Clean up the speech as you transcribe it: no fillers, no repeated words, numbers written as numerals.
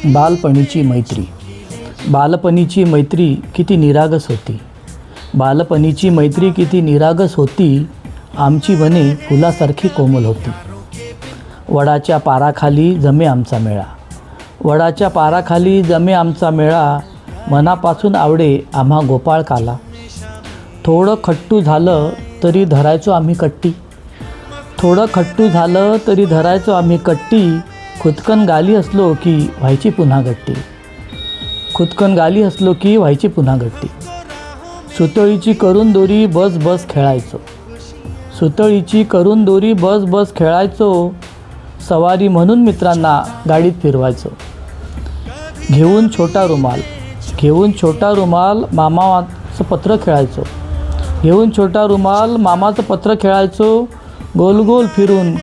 बालपणीची मैत्री. बालपणीची मैत्री किती निरागस होती. बालपणीची मैत्री किती निरागस होती. आमची मने फुलासारखी कोमल होती. वडाच्या पाराखाली जमे आमचा मेळा. वडाच्या पाराखाली जमे आमचा मेळा. मनापासून आवडे आम्हा गोपाळ काला. थोडं खट्टू झालं तरी धरायचो आम्ही कट्टी. थोडं खट्टू झालं तरी धरायचो आम्ही कट्टी. खुदकन गाली असलो की व्हायची पुन्हा गट्टी. खुदकन गाली असलो की व्हायची पुन्हा गट्टी. सुतळीची करून दोरी बस बस खेळायचो. सुतळीची करून दोरी बस बस खेळायचो. सवारी म्हणून मित्रांना गाडीत फिरवायचो. घेऊन छोटा रुमाल. घेऊन छोटा रुमाल मामाचं पत्र खेळायचो. घेऊन छोटा रुमाल मामाचं पत्र खेळायचो. गोल गोल फिरून